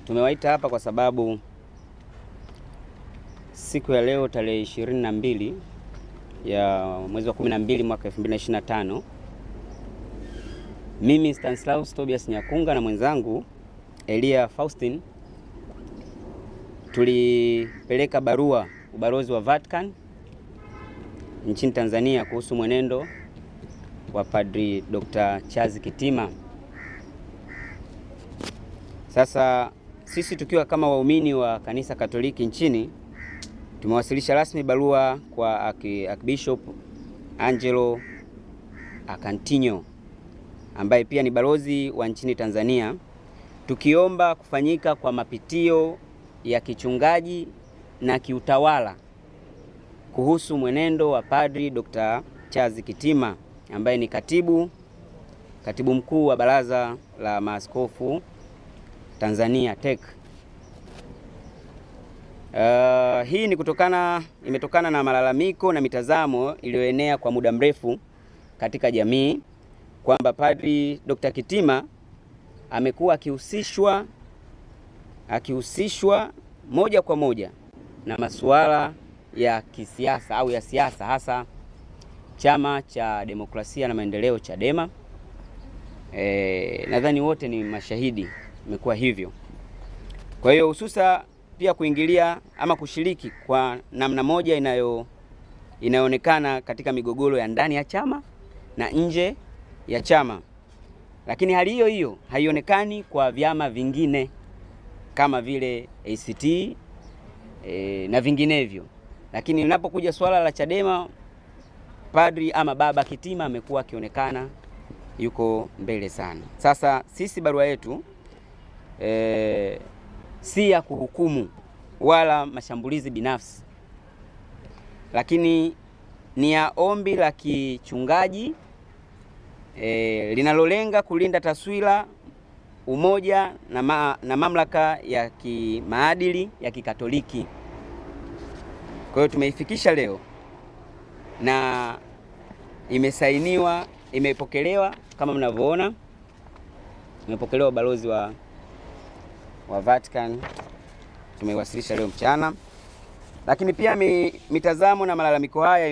Tumewaita hapa kwa sababu siku ya leo tarehe 22 ya mwezi wa 12 mwaka 2025, mimi Stanislaus Tobias Nyakunga na mwenzangu Elia Faustin tulipeleka barua ubalozi wa Vatican nchini Tanzania kuhusu mwenendo wa Padri Dr. Charles Kitima. Sasa sisi tukiwa kama waumini wa kanisa Katoliki nchini tumewasilisha rasmi barua kwa Archbishop Angelo Acantinho ambaye pia ni balozi wa nchini Tanzania, tukiomba kufanyika kwa mapitio ya kichungaji na kiutawala kuhusu mwenendo wa Padri Dr. Charles Kitima ambaye ni katibu mkuu wa Baraza la Maaskofu Tanzania TEC. Hii ni imetokana na malalamiko na mitazamo iliyoenea kwa muda mrefu katika jamii kwamba Padri Dr. Kitima amekuwa akihusishwa moja kwa moja na masuala ya kisiasa au ya siasa, hasa Chama cha Demokrasia na Maendeleo Chadema. Nadhani wote ni mashahidi, imekuwa hivyo. Kwa hiyo hususa pia kuingilia ama kushiriki kwa namna moja inayoonekana katika migogoro ya ndani ya chama na nje ya chama. Lakini hali hiyo haionekani kwa vyama vingine kama vile ACT na vinginevyo. Lakini linapokuja swala la Chadema, Padri ama Baba Kitima amekuwa akionekana yuko mbele sana. Sasa sisi barua yetu si ya kuhukumu wala mashambulizi binafsi, lakini ni ya ombi la kichungaji linalolenga kulinda taswira, umoja na mamlaka ya kimaadili ya Kikatoliki. Kwa hiyo tumeifikisha leo na imesainiwa, imepokelewa kama mnavyoona, imepokelewa balozi wa Vatican, tumewasilisha leo mchana. Lakini pia mitazamo na malalamiko haya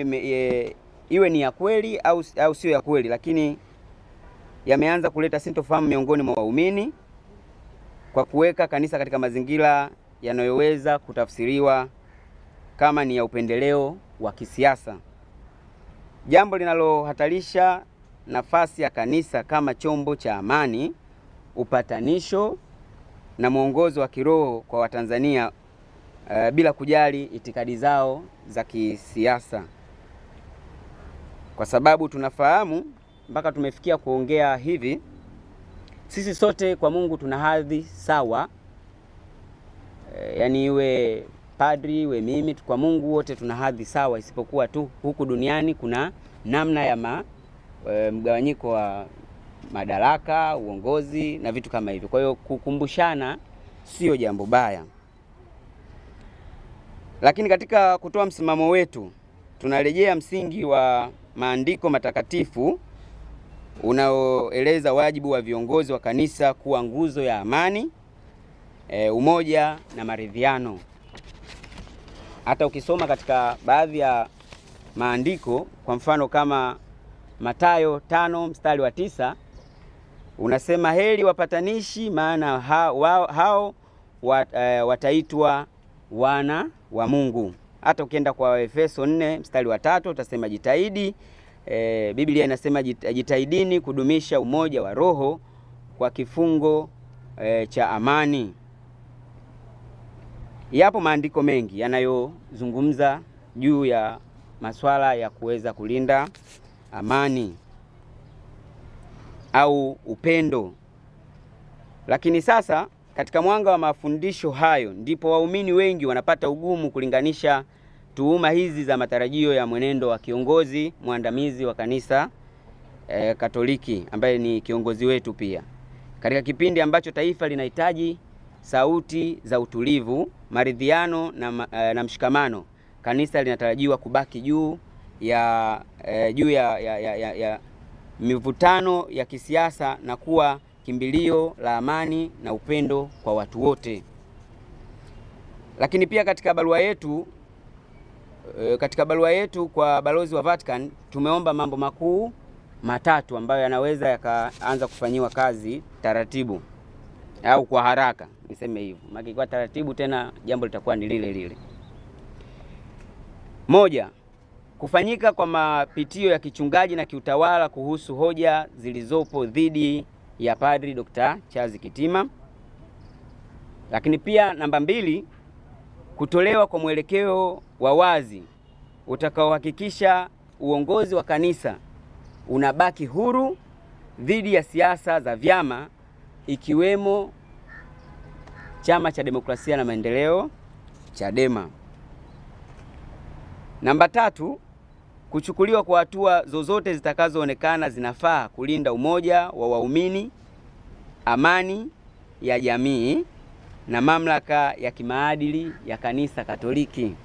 iwe ni ya kweli au sio ya kweli, lakini yameanza kuleta sintofahamu miongoni mwa waumini kwa kuweka kanisa katika mazingira yanayoweza kutafsiriwa kama ni ya upendeleo wa kisiasa, jambo linalohatarisha nafasi ya kanisa kama chombo cha amani, upatanisho na mwongozo wa kiroho kwa Watanzania bila kujali itikadi zao za kisiasa. Kwa sababu tunafahamu mpaka tumefikia kuongea hivi, sisi sote kwa Mungu tuna hadhi sawa. Yani iwe padri, iwe mimi, kwa Mungu wote tuna hadhi sawa, isipokuwa tu huku duniani kuna namna ya mgawanyiko wa madaraka, uongozi na vitu kama hivyo. Kwa hiyo kukumbushana sio jambo baya. Lakini katika kutoa msimamo wetu tunarejea msingi wa maandiko matakatifu unaoeleza wajibu wa viongozi wa kanisa kuwa nguzo ya amani, umoja na maridhiano. Hata ukisoma katika baadhi ya maandiko, kwa mfano kama Mathayo 5:9 unasema, heri wapatanishi maana hao wataitwa wana wa Mungu. Hata ukienda kwa Efeso 4:3 utasema jitahidi. Biblia inasema jitahidini kudumisha umoja wa roho kwa kifungo cha amani. Yapo maandiko mengi yanayozungumza juu ya masuala ya kuweza kulinda amani au upendo. Lakini sasa katika mwanga wa mafundisho hayo ndipo waumini wengi wanapata ugumu kulinganisha tuhuma hizi za matarajio ya mwenendo wa kiongozi mwandamizi wa kanisa Katoliki ambaye ni kiongozi wetu pia. Katika kipindi ambacho taifa linahitaji sauti za utulivu, maridhiano na mshikamano, kanisa linatarajiwa kubaki juu ya mivutano ya kisiasa na kuwa kimbilio la amani na upendo kwa watu wote. Lakini pia katika barua yetu kwa balozi wa Vatican tumeomba mambo makuu matatu ambayo yanaweza yakaanza kufanyiwa kazi taratibu au kwa haraka, niseme hivyo. Maana kwa taratibu tena jambo litakuwa ni lile lile. Moja, kufanyika kwa mapitio ya kichungaji na kiutawala kuhusu hoja zilizopo dhidi ya Padri Dr. Charles Kitima. Lakini pia namba 2, kutolewa kwa mwelekeo wa wazi utakaohakikisha uongozi wa kanisa unabaki huru dhidi ya siasa za vyama ikiwemo Chama cha Demokrasia na Maendeleo Chadema. Namba 3, kuchukuliwa kwa hatua zozote zitakazoonekana zinafaa kulinda umoja wa waumini, amani ya jamii na mamlaka ya kimaadili ya Kanisa Katoliki.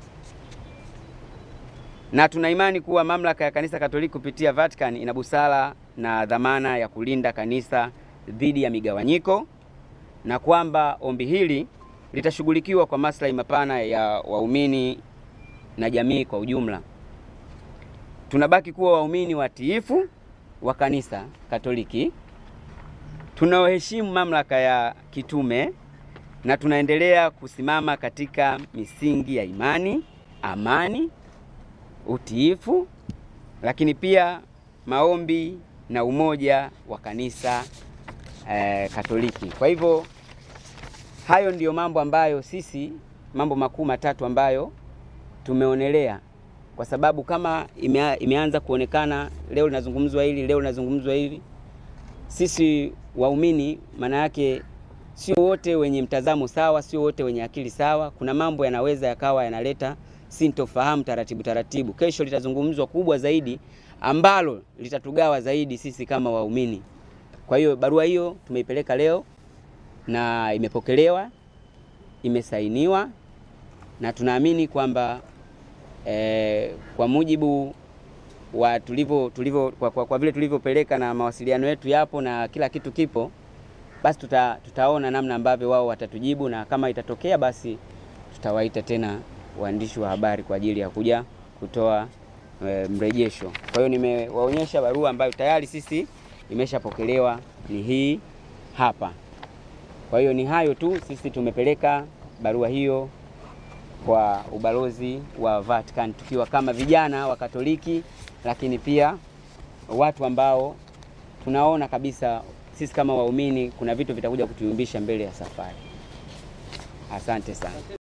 Na tuna imani kuwa mamlaka ya Kanisa Katoliki kupitia Vatican ina busara na dhamana ya kulinda kanisa dhidi ya migawanyiko, na kwamba ombi hili litashughulikiwa kwa maslahi mapana ya waumini na jamii kwa ujumla. Tunabaki kuwa waumini watiifu wa Kanisa Katoliki, tunaoheshimu mamlaka ya kitume, na tunaendelea kusimama katika misingi ya imani, amani, utiifu, lakini pia maombi na umoja wa Kanisa Katoliki. Kwa hivyo hayo ndiyo mambo ambayo sisi, mambo makuu matatu ambayo tumeonelea, kwa sababu kama imeanza kuonekana leo linazungumzwa hili, leo linazungumzwa hili, sisi waumini maana yake sio wote wenye mtazamo sawa, sio wote wenye akili sawa. Kuna mambo yanaweza yakawa yanaleta sintofahamu taratibu. Kesho litazungumzwa kubwa zaidi ambalo litatugawa zaidi sisi kama waumini. Kwa hiyo barua hiyo tumeipeleka leo na imepokelewa, imesainiwa, na tunaamini kwamba kwa mujibu wa kwa vile tulivyopeleka na mawasiliano yetu yapo na kila kitu kipo, basi tutaona namna ambavyo wao watatujibu, na kama itatokea basi tutawaita tena waandishi wa habari kwa ajili ya kuja kutoa mrejesho. Kwa hiyo nimewaonyesha barua ambayo tayari sisi imeshapokelewa, ni hii hapa. Kwa hiyo ni hayo tu, sisi tumepeleka barua hiyo kwa ubalozi wa Vatican tukiwa kama vijana wa Katoliki, lakini pia watu ambao tunaona kabisa sisi kama waumini kuna vitu vitakuja kutuyumbisha mbele ya safari. Asante sana.